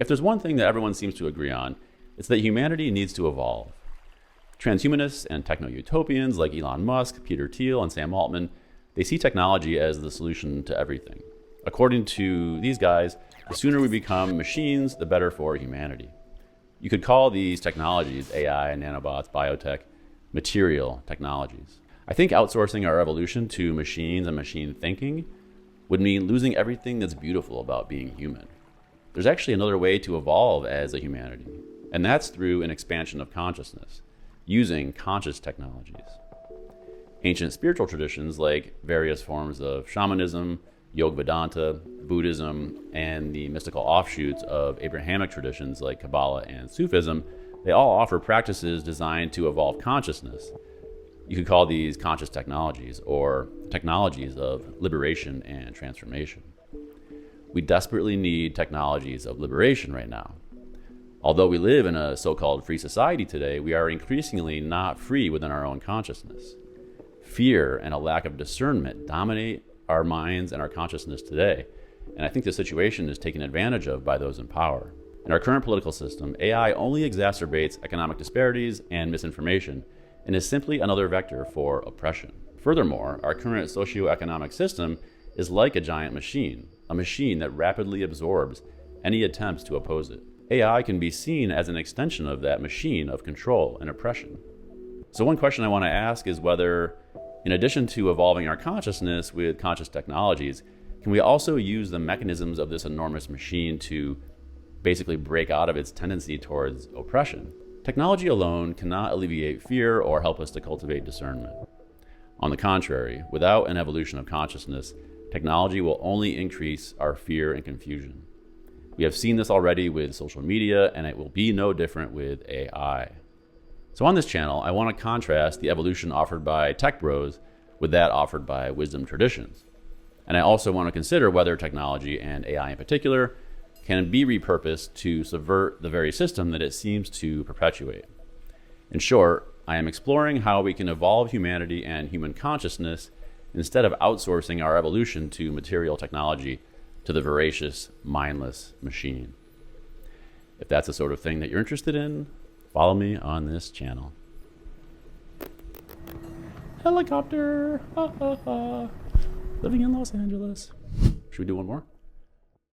If there's one thing that everyone seems to agree on, it's that humanity needs to evolve. Transhumanists and techno-utopians like Elon Musk, Peter Thiel, and Sam Altman, they see technology as the solution to everything. According to these guys, the sooner we become machines, the better for humanity. You could call these technologies, AI, nanobots, biotech, material technologies. I think outsourcing our evolution to machines and machine thinking would mean losing everything that's beautiful about being human. There's actually another way to evolve as a humanity, and that's through an expansion of consciousness, using conscious technologies. Ancient spiritual traditions like various forms of shamanism, Yoga Vedanta, Buddhism, and the mystical offshoots of Abrahamic traditions like Kabbalah and Sufism, they all offer practices designed to evolve consciousness. You could call these conscious technologies, or technologies of liberation and transformation. We desperately need technologies of liberation right now. Although we live in a so-called free society today, we are increasingly not free within our own consciousness. Fear and a lack of discernment dominate our minds and our consciousness today, and I think the situation is taken advantage of by those in power. In our current political system, AI only exacerbates economic disparities and misinformation, and is simply another vector for oppression. Furthermore, our current socioeconomic system is like a giant machine, a machine that rapidly absorbs any attempts to oppose it. AI can be seen as an extension of that machine of control and oppression. So one question I want to ask is whether, in addition to evolving our consciousness with conscious technologies, can we also use the mechanisms of this enormous machine to basically break out of its tendency towards oppression? Technology alone cannot alleviate fear or help us to cultivate discernment. On the contrary, without an evolution of consciousness, technology will only increase our fear and confusion. We have seen this already with social media, and it will be no different with AI. So on this channel, I want to contrast the evolution offered by tech bros with that offered by wisdom traditions. And I also want to consider whether technology, and AI in particular, can be repurposed to subvert the very system that it seems to perpetuate. In short, I am exploring how we can evolve humanity and human consciousness instead of outsourcing our evolution to material technology to the voracious, mindless machine. If that's the sort of thing that you're interested in, follow me on this channel. Helicopter! Ha ha ha! Living in Los Angeles. Should we do one more?